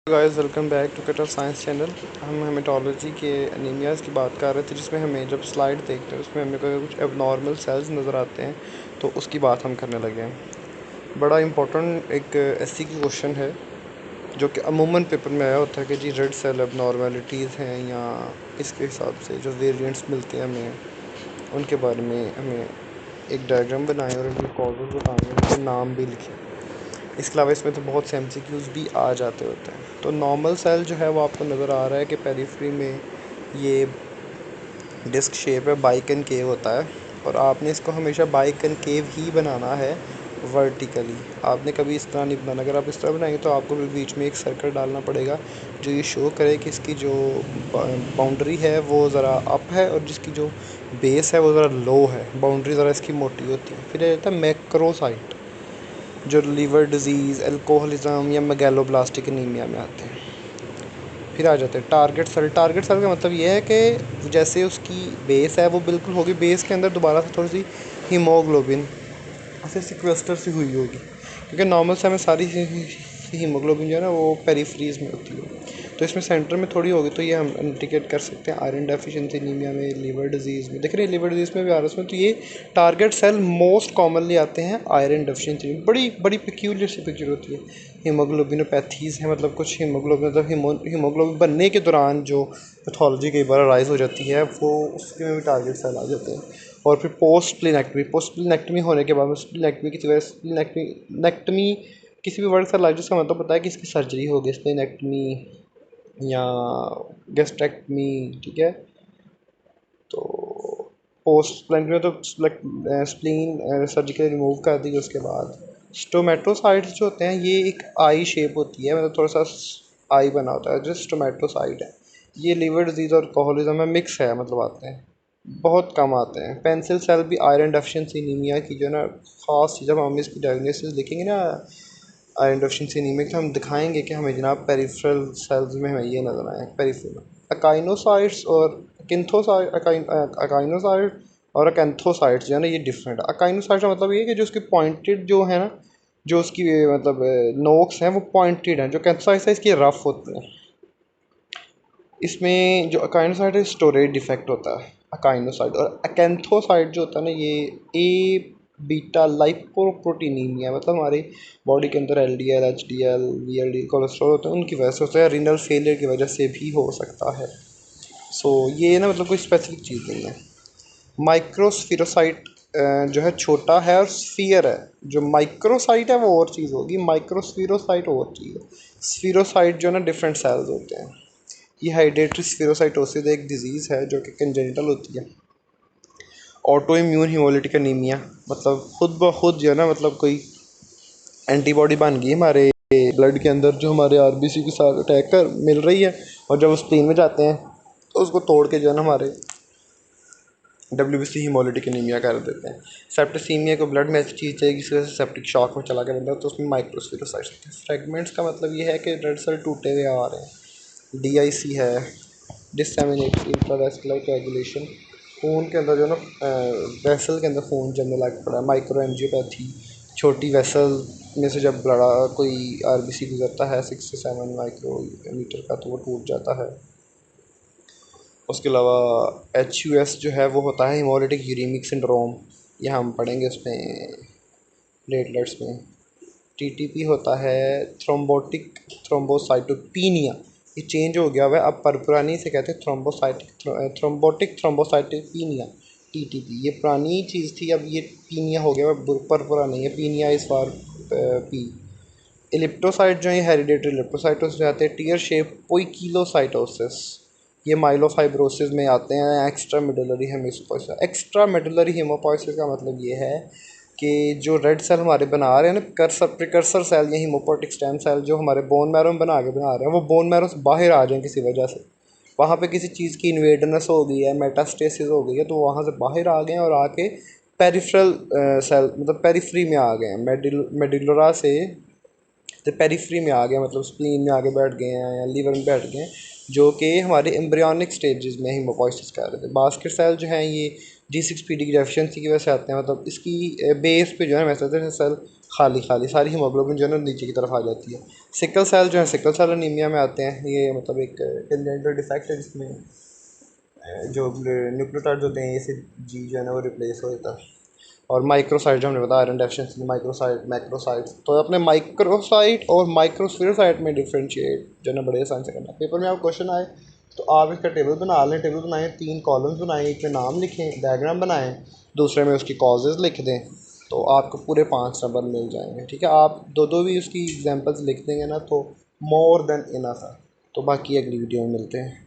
Guys welcome back to cutter science channel. हम haematology के anaemias की बात कर रहे थे, जिसमें हमें जब स्लाइड देखते हैं उसमें हमें कोई कुछ एबनॉर्मल सेल्स नज़र आते हैं, तो उसकी बात हम करने लगे हैं। बड़ा इंपॉर्टेंट एक एससी की क्वेश्चन है जो कि अमूमन पेपर में आया होता है कि जी रेड सेल एबनॉर्मेलिटीज़ हैं, या इसके हिसाब से जो वेरिएंट्स मिलते हैं हमें उनके बारे में हमें एक डायग्राम बनाएं और उनके कॉजेज़ बताएं, उनके नाम भी लिखें। इसके अलावा इसमें तो बहुत से एमसीक्यूज़ भी आ जाते होते हैं। तो नॉर्मल सेल जो है वो आपको नज़र आ रहा है कि पेरिफेरी में ये डिस्क शेप है, बाइकनकेव होता है, और आपने इसको हमेशा बाइकनकेव ही बनाना है वर्टिकली। आपने कभी इस तरह नहीं बनाना। अगर आप इस तरह बनाएंगे तो आपको बीच में एक सर्कल डालना पड़ेगा जो ये शो करे कि इसकी जो बाउंड्री है वो ज़रा अप है और जिसकी जो बेस है वो ज़रा लो है। बाउंड्री ज़रा इसकी मोटी होती है। फिर ये रहता है मैक्रोसाइट, जो लीवर डिजीज़, अल्कोहलिज्म या मेगैलोब्लास्टिक एनीमिया में आते हैं। फिर आ जाते हैं टारगेट सेल। टारगेट सेल का मतलब ये है कि जैसे उसकी बेस है वो बिल्कुल होगी, बेस के अंदर दोबारा से थोड़ी सी हीमोग्लोबिन ऐसे सिक्वेस्टर सी हुई होगी, क्योंकि नॉर्मल से हमें सारी हीमोग्लोबिन जो है ना वो पेरीफ्रीज में होती है, तो इसमें सेंटर में थोड़ी होगी। तो ये हम इंडिकेट कर सकते हैं आयरन डेफिशिएंसी एनीमिया में, लीवर डिजीज़ में। देख रहे हैं लीवर डिजीज़ में भी आ रहा है उसमें। तो ये टारगेट सेल मोस्ट कॉमनली आते हैं आयरन डेफिशिएंसी में। बड़ी बड़ी पिक्यूलियर सी पिक्चर होती है। हीमोग्लोबिनोपैथीज़ हैं, मतलब कुछ हीमोग्लोबिन मतलब हीमोग्लोबिन बनने के दौरान जो पैथोलॉजी कई बार राइज हो जाती है वो उसके में भी टारगेट सेल आ जाते हैं। और फिर पोस्ट स्प्लीनेक्टमी होने के बाद में स्प्लीनेक्टमी की वजह स्प्लीनेक्टमी किसी भी वर्ड का लग जिसका मतलब पता है कि इसकी सर्जरी होगी, स्प्लीनेक्टमी या गैस्ट्रेक्टमी, ठीक है। तो पोस्ट स्प्लीनेक्टमी में तो स्प्लीन सर्जिकली रिमूव कर दी। उसके बाद स्टोमेटोसाइट्स जो होते हैं, ये एक आई शेप होती है, मतलब थोड़ा सा आई बना होता है जो स्टोमेटोसाइट है। ये लीवर डिजीज़ और अल्कोहलिज्म में मिक्स है, मतलब आते हैं, बहुत कम आते हैं। पेंसिल सेल भी आयरन डेफिशिएंसी एनीमिया की जो है ना ख़ास चीज़। जब हम इसकी डायग्नोसिस लिखेंगे ना आयरन डेफिशिएंसी एनीमिया, तो हम दिखाएंगे कि हमें जनाब पेरिफेरल सेल्स में हमें ये नज़र आए। पेरिफेरल अकाइनोसाइट्स और किंथोसाइट, अकाइनोसाइट और अकेंथोसाइट्स जो है ना ये डिफरेंट है। अकाइनोसाइट का मतलब ये है कि जो उसकी पॉइंटेड जो है ना, जो उसकी मतलब नोक्स हैं वो पॉइंटेड हैं। जो कैंथोसाइट्स है इसकी रफ होती हैं। इसमें जो अकाइनोसाइट है स्टोरेज डिफेक्ट होता है अकाइनोसाइट। और अकेंथोसाइट जो होता है ना ये ए बीटा लाइपोप्रोटीनीमिया, मतलब हमारी बॉडी के अंदर एलडीएल, एचडीएल, वीएलडी कोलेस्ट्रॉल होते हैं, उनकी वजह से होता है। रीनल फेलियर की वजह से भी हो सकता है। सो ये ना मतलब कोई स्पेसिफिक चीज़ नहीं है। माइक्रोस्फीरोसाइट जो है छोटा है और स्फीयर है। जो माइक्रोसाइट है वो और चीज़ होगी, माइक्रोस्फीरोसाइट और चीज़ है। स्फीरोसाइट जो है ना डिफरेंट सेल्स होते हैं। ये हाइड्रेटरी स्फीरोसाइटोसिस एक डिजीज़ है जो कि कंजेनिटल होती है। ऑटो इम्यून हीमोलिटिक एनीमिया, मतलब खुद ब खुद जो है ना, मतलब कोई एंटीबॉडी बन गई हमारे ब्लड के अंदर जो हमारे आरबीसी के साथ अटैक कर मिल रही है, और जब स्प्लीन में जाते हैं तो उसको तोड़ के जो है ना हमारे डब्ल्यूबीसी हीमोलिटिक एनीमिया कर देते हैं। सेप्टिसीमिया को ब्लड में ऐसी चीज़ चाहिए जिसकी वजह से सेप्टिक शॉक में चला गया बंदा, तो उसमें माइक्रोस्फीरोसाइट्स। फ्रेगमेंट्स का मतलब ये है कि रेड सेल टूटे हुए आ रहे हैं। डीआईसी है, डिससेमिनेटेड इंट्रावेस्कुलर कोएगुलेशन, खून के अंदर जो है ना वेसल के अंदर खून जमने लग पड़ा है। माइक्रो एंजियोपैथी, छोटी वेसल में से जब बड़ा कोई आरबीसी गुजरता है 6 से 7 माइक्रोमीटर का, तो वो टूट जाता है। उसके अलावा HUS जो है वो होता है हीमोलिटिक यूरेमिक सिंड्रोम, ये हम पढ़ेंगे उसमें प्लेटलेट्स में। TTP होता है थ्रोम्बोटिक थ्रोम्बोसाइटोपीनिया, ये चेंज हो गया हुआ है अब, पर पुरानी से कहते हैं थ्रोम्बोटिक थ्रोम्बोसाइटोपीनिया। TTP ये पुरानी चीज़ थी, अब ये पीनिया हो गया है, पर पुरा नहीं है। पीनिया इस फॉर पी। इलिप्टोसाइट जो है हेरिडेटरी इलिप्टोसाइटोसिस जाते हैं। टीयर शेप पोइकिलोसाइटोसिस, ये माइलोफाइब्रोसिस में आते हैं। एक्स्ट्रा मेडुलरी हेमोपोइसिस, एक्स्ट्रा मेडुलरी हेमोपोइसिस का मतलब ये है कि जो रेड सेल हमारे बना रहे हैं ना, प्रिकर्सर सेल या हीमोपोटिक स्टेम सेल जो हमारे बोन मैरो में बना रहे हैं, वो बोन मैरो से बाहर आ जाएं किसी वजह से, वहाँ पे किसी चीज़ की इन्वेडनेस हो गई है, मेटास्टेसिस हो गई है, तो वहाँ से बाहर आ गए हैं और आके पेरिफेरल सेल मतलब पेरिफ्री में आ गए हैं। मेडुलरा से तो पेरिफ्री में आ गया, मतलब स्प्लीन में आके बैठ गए हैं या लीवर में बैठ गए हैं, जो कि हमारे एम्ब्रियोनिक स्टेजेस में हीमोपोइसिस कर रहे थे। बास्केट सेल जो हैं ये G6PD की डेफिशिएंसी की वजह से आते हैं, मतलब इसकी बेस पे जो है मेसेंजर सेल खाली खाली सारी हीमोग्लोबिन जो है ना नीचे की तरफ आ जाती है। सिकल सेल जो है सिकल सेल अनीमिया में आते हैं, ये मतलब एक कंजेनिटल डिफेक्ट है जिसमें जो न्यूक्लियोटाइड्स होते हैं ए से जी जो है ना वो रिप्लेस हो जाता है। और माइक्रोसाइट जो हमने बताया आयरन डेफिशिएंसी माइक्रोसाइट मैक्रोसाइट्स, तो अपने माइक्रोसाइट और माइक्रोस्फेरोसाइट में डिफ्रेंशिएट जो है ना बड़े आसान से करना। पेपर में आप क्वेश्चन आए तो आप इसका टेबल बना लें, टेबल बनाएं, 3 कॉलम्स बनाएं, एक में नाम लिखें, डायग्राम बनाएं, दूसरे में उसकी कॉजेज़ लिख दें, तो आपको पूरे 5 नंबर मिल जाएंगे। ठीक है, आप दो दो भी उसकी एग्जांपल्स लिख देंगे ना तो मोर देन इनफ है। तो बाकी अगली वीडियो में मिलते हैं।